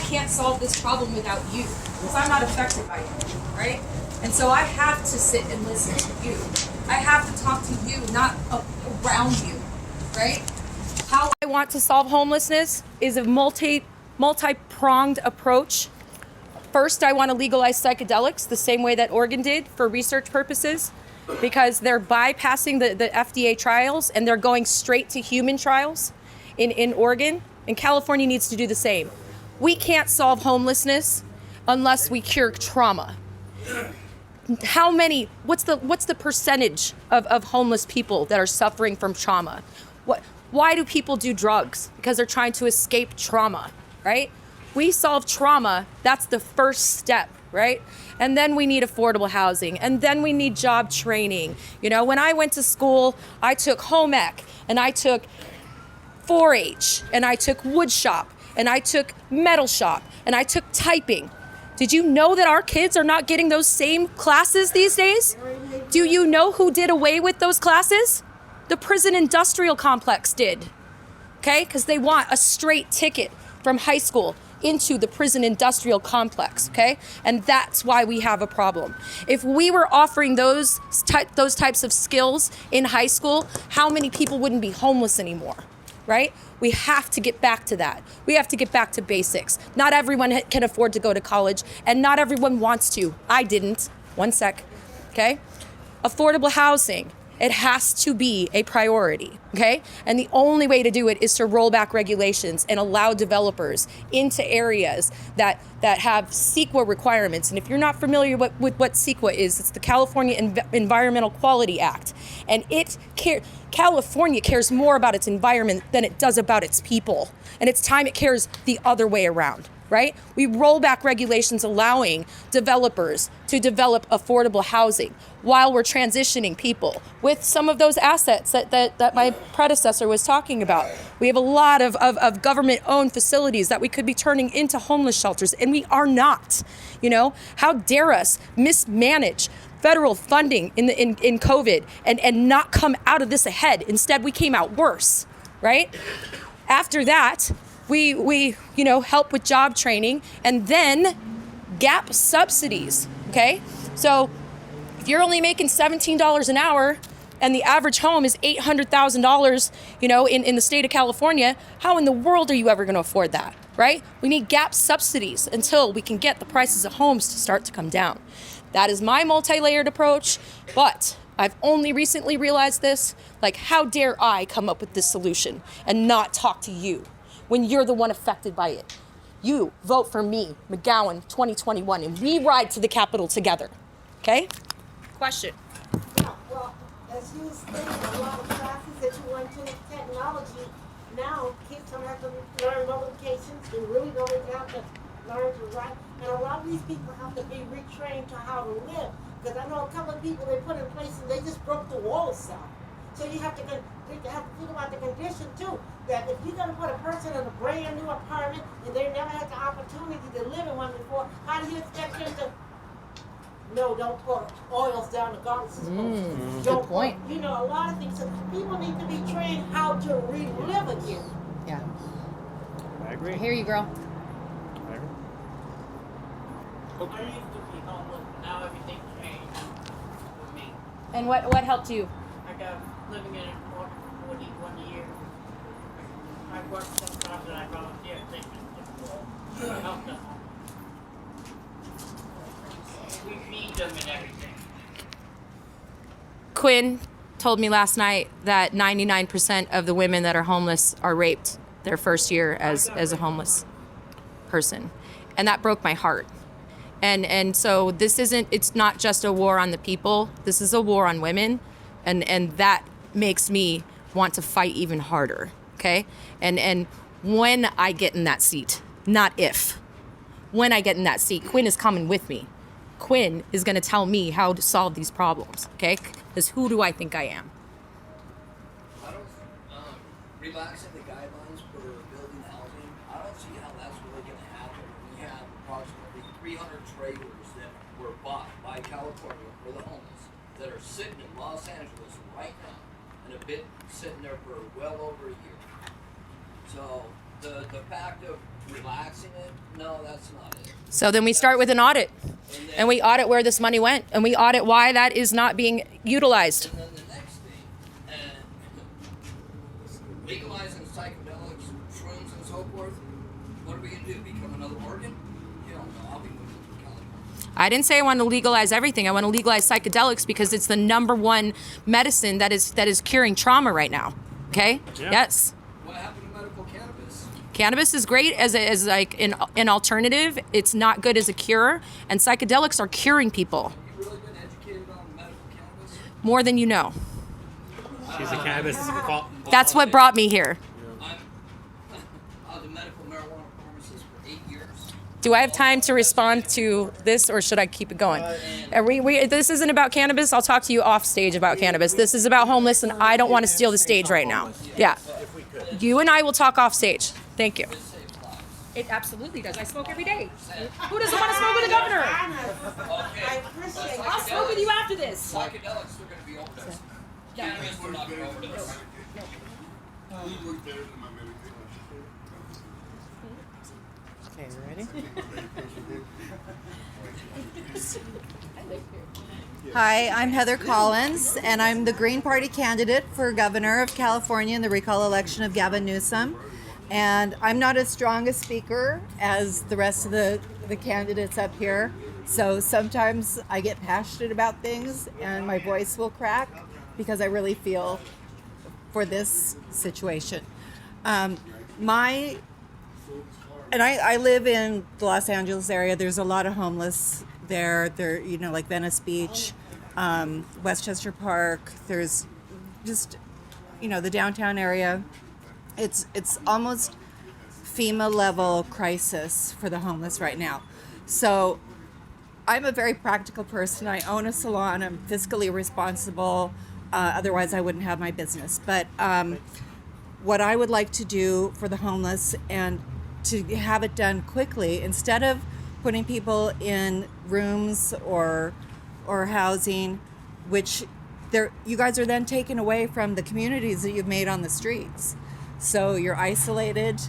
can't solve this problem without you, because I'm not affected by it, right? And so I have to sit and listen to you. I have to talk to you, not around you, right? How I want to solve homelessness is a multi-pronged approach. First, I want to legalize psychedelics the same way that Oregon did for research purposes, because they're bypassing the FDA trials and they're going straight to human trials in Oregon, and California needs to do the same. We can't solve homelessness unless we cure trauma. What's the percentage of homeless people that are suffering from trauma? Why do people do drugs? Because they're trying to escape trauma, right? We solve trauma, that's the first step, right? And then we need affordable housing, and then we need job training. You know, when I went to school, I took home ec, and I took 4-H, and I took wood shop, and I took metal shop, and I took typing. Did you know that our kids are not getting those same classes these days? Do you know who did away with those classes? The prison industrial complex did, okay? Because they want a straight ticket from high school into the prison industrial complex, okay? And that's why we have a problem. If we were offering those types of skills in high school, how many people wouldn't be homeless anymore, right? We have to get back to that. We have to get back to basics. Not everyone can afford to go to college, and not everyone wants to. I didn't. One sec, okay? Affordable housing. It has to be a priority, okay? And the only way to do it is to roll back regulations and allow developers into areas that have CEQA requirements. And if you're not familiar with what CEQA is, it's the California Environmental Quality Act. And California cares more about its environment than it does about its people. And it's time it cares the other way around, right? We roll back regulations allowing developers to develop affordable housing while we're transitioning people with some of those assets that my predecessor was talking about. We have a lot of government-owned facilities that we could be turning into homeless shelters, and we are not. You know, how dare us mismanage federal funding in COVID and not come out of this ahead. Instead, we came out worse, right? After that, we help with job training, and then gap subsidies, okay? So if you're only making $17 an hour and the average home is $800,000, in the state of California, how in the world are you ever gonna afford that, right? We need gap subsidies until we can get the prices of homes to start to come down. That is my multi-layered approach, but I've only recently realized this. Like, how dare I come up with this solution and not talk to you when you're the one affected by it? You vote for me, McGowan 2021, and we ride to the Capitol together, okay? Question. Yeah, well, as you stated, a lot of classes that you went to technology, now kids don't have to learn multiplications, they really don't even have to learn to write, and a lot of these people have to be retrained to how to live, because I know a couple of people they put in place and they just broke the walls down. So you have to think about the condition too, that if you're going to put a person in a brand new apartment and they never had the opportunity to live in one before, how do you expect them to? No, don't pour oils down the garbage. Good point. A lot of things. So people need to be trained how to relive again. Yeah. I agree. I hear you, girl. I agree. I used to be homeless, now everything's changed for me. And what helped you? I got living in an apartment for 41 years. I worked sometimes and I volunteered taking to help them. We feed them and everything. Quinn told me last night that 99% of the women that are homeless are raped their first year as a homeless person. And that broke my heart. And so it's not just a war on the people, this is a war on women. And that makes me want to fight even harder, okay? And when I get in that seat, not if, when I get in that seat, Quinn is coming with me. Quinn is gonna tell me how to solve these problems, okay? Because who do I think I am? Relaxing the guidelines for building housing, I don't see how that's really going to happen. We have approximately 300 trailers that were bought by California for the homeless that are sitting in Los Angeles right now and have been sitting there for well over a year. So the fact of relaxing it, no, that's not it. So then we start with an audit, And then, and we audit where this money went, and we audit why that is not being utilized. and then the next thing, legalizing psychedelics, shrooms, and so forth. What are we gonna do? Become another Oregon? You don't know. I'll be moving to California. I didn't say I want to legalize everything. I want to legalize psychedelics because it's the number one medicine that is curing trauma right now. Okay? Yeah. Yes. What happened to medical cannabis? Cannabis is great as like an alternative. It's not good as a cure, and psychedelics are curing people You really been educated on medical cannabis? more than you know. She's a cannabis. That's what brought me here. I was a medical marijuana pharmacist for 8 years. Do I have time to respond to this, or should I keep it going? This isn't about cannabis. I'll talk to you off stage about cannabis. This is about homeless, and I don't want to steal the stage right now. Yeah. You and I will talk off stage. Thank you. It saves lives. It absolutely does. I smoke every day. Who doesn't want to smoke with the governor? Okay. I appreciate I'll smoke with you after this. Psychedelics, they're going to be overdose. Cannabis, we're not going to overdose. Okay, ready? Hi, I'm Heather Collins, and I'm the Green Party candidate for governor of California in the recall election of Gavin Newsom. And I'm not as strong a speaker as the rest of the candidates up here. So sometimes I get passionate about things and my voice will crack because I really feel for this situation. I live in the Los Angeles area. There's a lot of homeless there. There, like Venice Beach, Westchester Park. There's just, the downtown area. It's almost FEMA level crisis for the homeless right now. So I'm a very practical person. I own a salon. I'm fiscally responsible. Otherwise, I wouldn't have my business. But what I would like to do for the homeless and to have it done quickly, instead of putting people in rooms or housing, which you guys are then taken away from the communities that you've made on the streets. So you're isolated,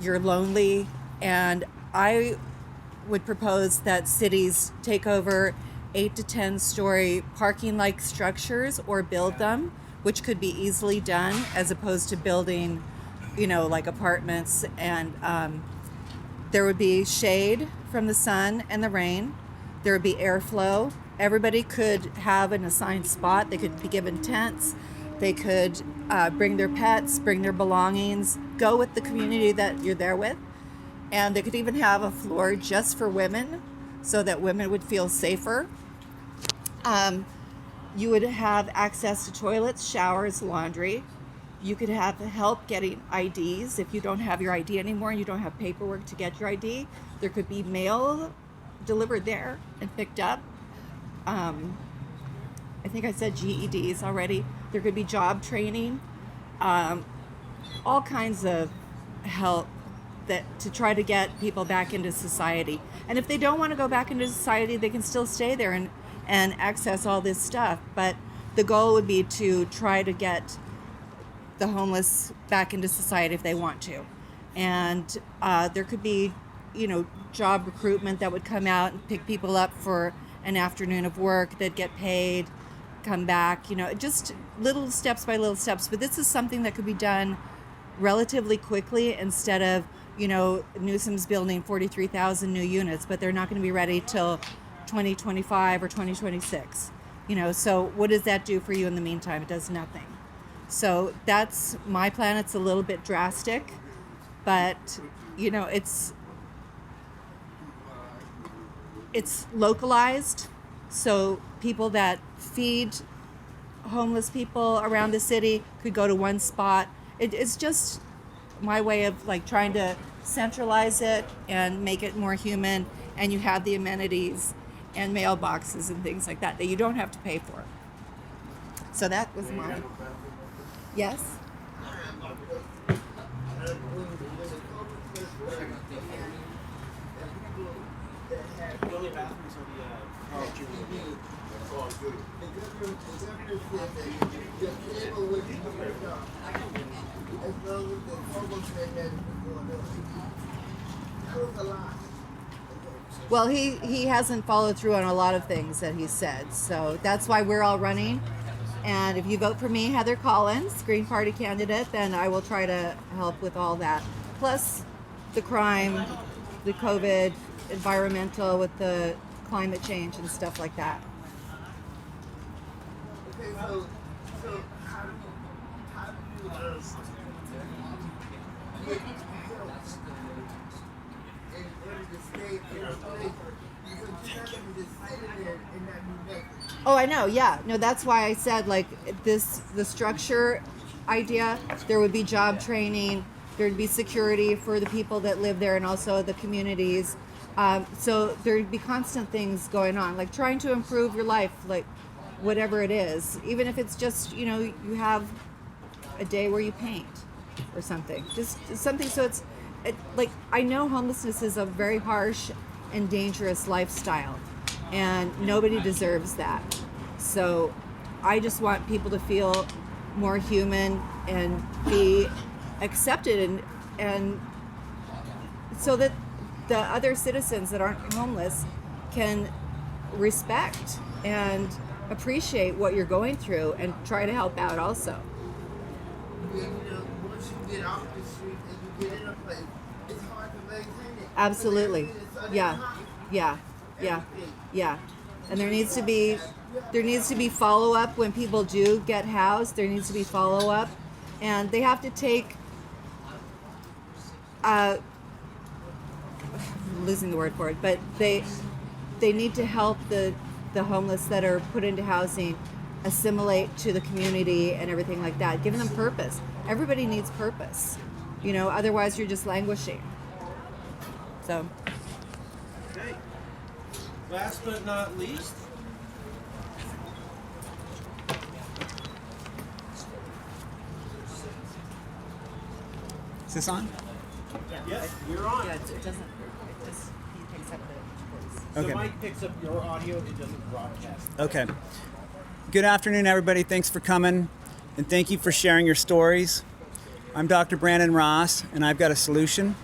you're lonely, and I would propose that cities take over 8 to 10 story parking-like structures or build them, which could be easily done as opposed to building, like apartments. And there would be shade from the sun and the rain. There would be airflow. Everybody could have an assigned spot. They could be given tents. They could bring their pets, bring their belongings, go with the community that you're there with. And they could even have a floor just for women so that women would feel safer. You would have access to toilets, showers, laundry. You could have help getting IDs. If you don't have your ID anymore and you don't have paperwork to get your ID, there could be mail delivered there and picked up. I think I said GEDs already. There could be job training, all kinds of help to try to get people back into society. And if they don't want to go back into society, they can still stay there and access all this stuff. But the goal would be to try to get the homeless back into society if they want to. And there could be, job recruitment that would come out and pick people up for an afternoon of work. They'd get paid, come back, just little steps by little steps. But this is something that could be done relatively quickly instead of, Newsom's building 43,000 new units, but they're not going to be ready till 2025 or 2026. So what does that do for you in the meantime? It does nothing. So that's my plan. It's a little bit drastic, but it's localized. So people that feed homeless people around the city could go to one spot. It's just my way of trying to centralize it and make it more human, and you have the amenities and mailboxes and things like that you don't have to pay for. So that was mine. Yes? was a lie. Well, he hasn't followed through on a lot of things that he said, so that's why we're all running. And if you vote for me, Heather Collins, Green Party candidate, then I will try to help with all that. Plus the crime, the COVID, environmental with the climate change and stuff like that. Okay, so how do you get help in the state, in the place, because you're not gonna just sit in there and not do nothing. Oh, I know. Yeah. No, that's why I said like the structure idea, there would be job training, there'd be security for the people that live there and also the communities. So there'd be constant things going on, like trying to improve your life, like whatever it is, even if it's just, you have a day where you paint or something, just something. So like, I know homelessness is a very harsh and dangerous lifestyle, and nobody deserves that. So I just want people to feel more human and be accepted, and so that the other citizens that aren't homeless can respect and appreciate what you're going through and try to help out also. Once you get off the street and you get in a place, it's hard to maintain it. Absolutely. Yeah. And there needs to be follow up when people do get housed. There needs to be follow up, and they have to take I'm losing the word for it, but they need to help the homeless that are put into housing assimilate to the community and everything like that, giving them purpose. Everybody needs purpose, otherwise you're just languishing. So Okay. Last but not least, Is this on? yes, you're on. it doesn't. It just he picks up the voice. So Okay. Mike picks up your audio, it doesn't broadcast. Okay. Good afternoon, everybody. Thanks for coming, and thank you for sharing your stories. I'm Dr. Brandon Ross, and I've got a solution.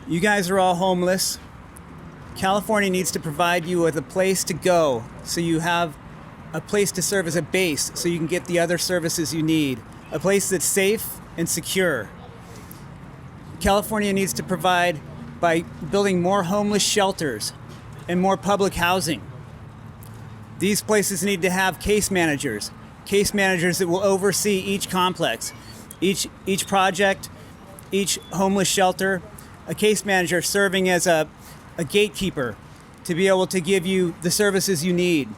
You guys are all homeless. California needs to provide you with a place to go so you have a place to serve as a base so you can get the other services you need, a place that's safe and secure. California needs to provide by building more homeless shelters and more public housing. These places need to have case managers that will oversee each complex, each project, each homeless shelter, a case manager serving as a gatekeeper to be able to give you the services you need.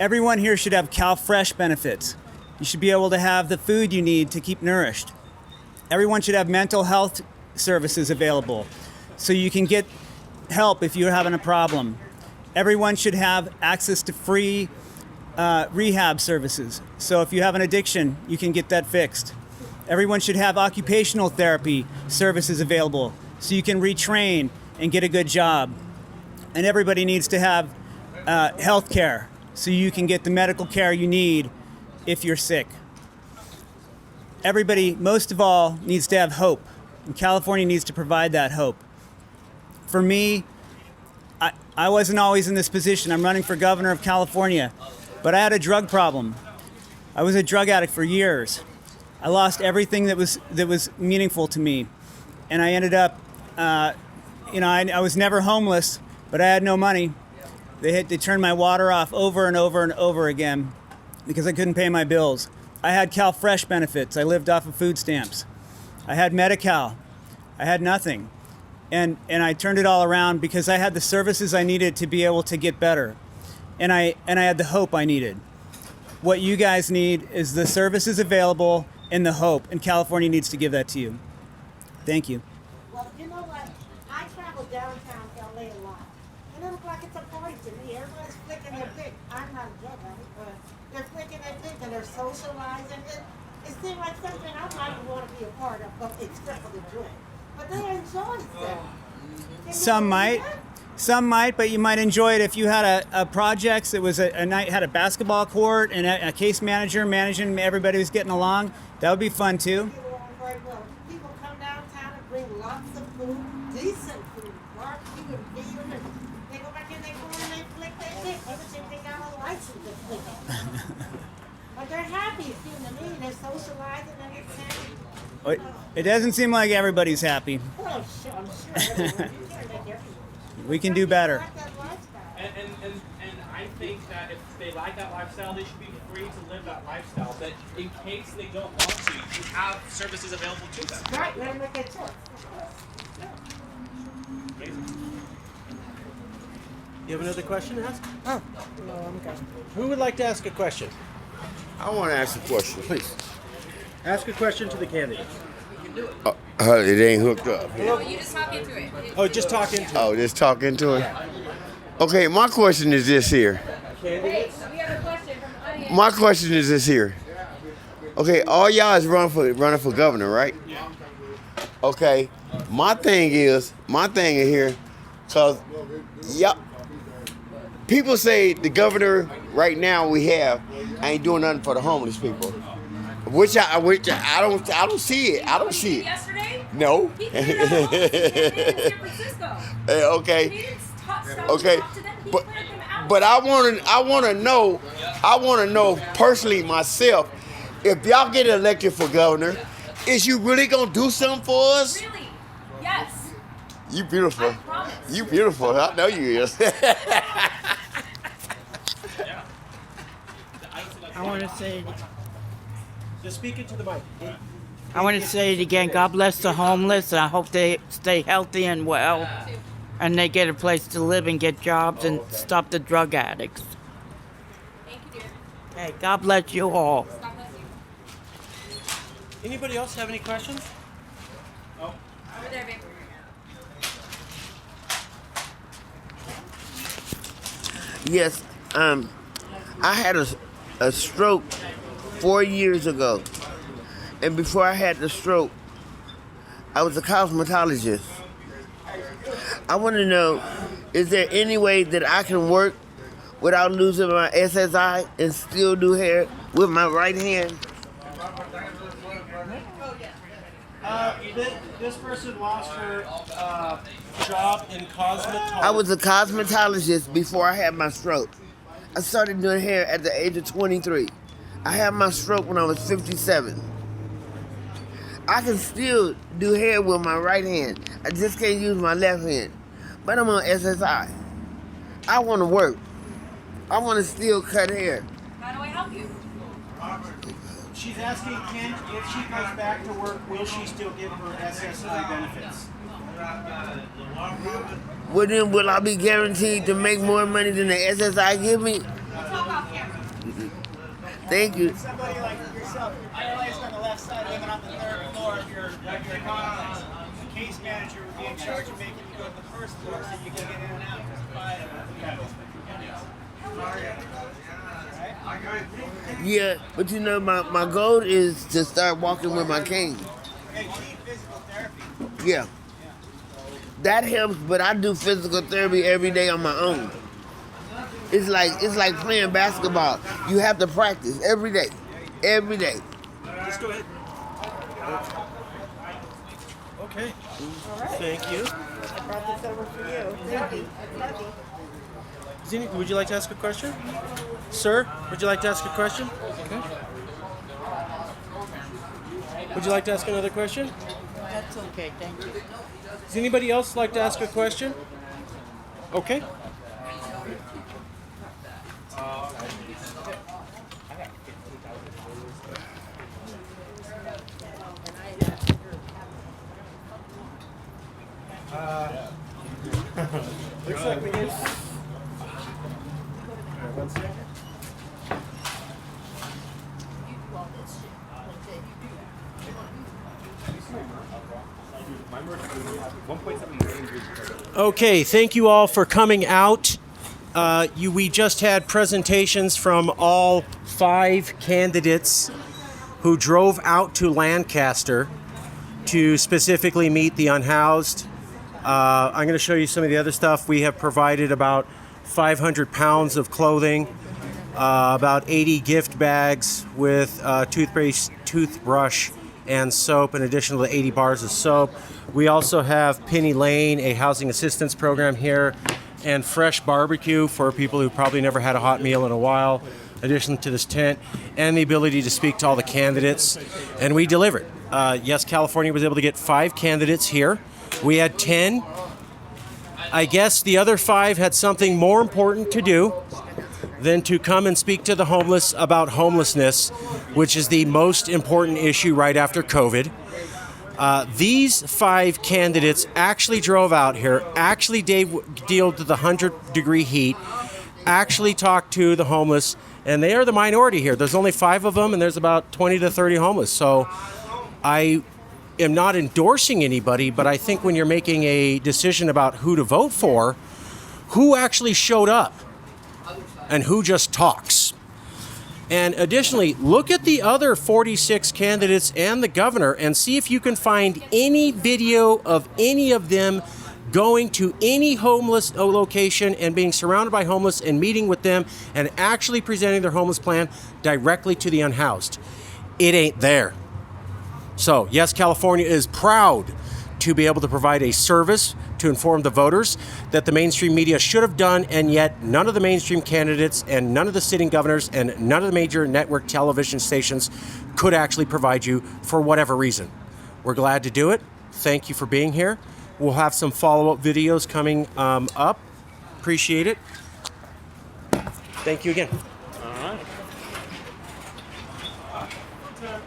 Everyone here should have CalFresh benefits. You should be able to have the food you need to keep nourished. Everyone should have mental health services available so you can get help if you're having a problem. Everyone should have access to free rehab services. So if you have an addiction, you can get that fixed. Everyone should have occupational therapy services available so you can retrain and get a good job. And everybody needs to have health care so you can get the medical care you need if you're sick. Everybody, most of all, needs to have hope. And California needs to provide that hope. For me, I wasn't always in this position. I'm running for governor of California, but I had a drug problem. I was a drug addict for years. I lost everything that was meaningful to me, and I ended up, I was never homeless, but I had no money. They turned my water off over and over and over again because I couldn't pay my bills. I had CalFresh benefits. I lived off of food stamps. I had Medi-Cal. I had nothing. And I turned it all around because I had the services I needed to be able to get better. And I had the hope I needed. What you guys need is the services available and the hope, and California needs to give that to you. Thank you. Well, you know what? I travel downtown LA a lot, and it looks like it's a party to me. Everybody's flicking their dick. I'm not a drug addict, but they're flicking their dick and they're socializing. It seems like something I might want to be a part of, but except for the drink. But they enjoy that. Some might, but you might enjoy it if you had a project that was a night, had a basketball court and a case manager managing everybody was getting along. That would be fun too. Get along very well. People come downtown and bring lots of food decent food, barbecue and beef, and they go back in their car and they flick their dick. They would think they got a license to flick it. But they're happy, it seems to me. They're socializing and it's happy. It doesn't seem like everybody's happy. Well, sure, I'm sure everyone, you can't make everyone. We can do better. Like that lifestyle. And I think that if they like that lifestyle, they should be free to live that lifestyle. But in case they don't want to, you have services available to them. Right, let them make their choice. You have another question to ask? Oh, no, I'm good. Who would like to ask a question? I want to ask a question, please. Ask a question to the candidate. It ain't hooked up. No, you just talk into it. Oh, just talk into it. Oh, just talking to it. Okay, my question is this here. Hey, we have a question from the audience. My question is this here. Okay, all y'all is running for governor, right? Yeah. Okay, my thing is here, cause people say the governor right now we have ain't doing nothing for the homeless people. Which I don't see it. I don't see it. Yesterday? No. He cleared out all the people in San Francisco. Okay. He didn't stop Okay. to talk to them. He But cleared them out. but I want to know personally myself, if y'all get elected for governor, is you really gonna do something for us? Really? Yes. You beautiful. I promise. You beautiful. I know you is. I want to say, Just speak into the mic. I want to say it again. God bless the homeless. And I hope they stay healthy and well, and they get a place to live and get jobs and stop the drug addicts. Thank you, dear. Hey, God bless you all. God bless you. Anybody else have any questions? Over there, babe. Yes. I had a stroke 4 years ago, and before I had the stroke, I was a cosmetologist. I want to know, is there any way that I can work without losing my SSI and still do hair with my right hand? This person lost her job in cosmetology. I was a cosmetologist before I had my stroke. I started doing hair at the age of 23. I had my stroke when I was 57. I can still do hair with my right hand. I just can't use my left hand. But I'm on SSI. I want to work. I want to still cut hair. How do I help you? She's asking, if she goes back to work, will she still get her SSI benefits? Well, then will I be guaranteed to make more money than the SSI give me? We'll talk off camera. Thank you. Somebody like yourself, you're paralyzed on the left side, living on the third floor of your complex. The case manager would be in charge of making you go to the first floor so you can get in and out. Yeah, but you know, my goal is to start walking with my cane. Yeah, you need physical therapy. Yeah. That helps, but I do physical therapy every day on my own. It's like playing basketball. You have to practice every day. Every day. Just go ahead. Okay. Thank you. I brought this over for you. Thank you. Would you like to ask a question? Sir, would you like to ask a question? Okay. Would you like to ask another question? That's okay, thank you. Does anybody else like to ask a question? Okay. Looks like we need. One second. Okay, thank you all for coming out. We just had presentations from all 5 candidates who drove out to Lancaster to specifically meet the unhoused. I'm going to show you some of the other stuff. We have provided about 500 pounds of clothing, about 80 gift bags with toothbrush and soap, in addition to the 80 bars of soap. We also have Penny Lane, a housing assistance program here, and Fresh Barbecue for people who probably never had a hot meal in a while, addition to this tent, and the ability to speak to all the candidates. And we delivered. Yes, California was able to get 5 candidates here. We had 10. I guess the other 5 had something more important to do than to come and speak to the homeless about homelessness, which is the most important issue right after COVID. These 5 candidates actually drove out here, actually dealt with the 100-degree heat, actually talked to the homeless, and they are the minority here. There's only 5 of them, and there's about 20 to 30 homeless. So I am not endorsing anybody, but I think when you're making a decision about who to vote for, who actually showed up and who just talks. And additionally, look at the other 46 candidates and the governor and see if you can find any video of any of them going to any homeless location and being surrounded by homeless and meeting with them and actually presenting their homeless plan directly to the unhoused. It ain't there. So, yes, California is proud to be able to provide a service to inform the voters that the mainstream media should have done, and yet none of the mainstream candidates and none of the sitting governors and none of the major network television stations could actually provide you for whatever reason. We're glad to do it. Thank you for being here. We'll have some follow-up videos coming up. Appreciate it. Thank you again. All right.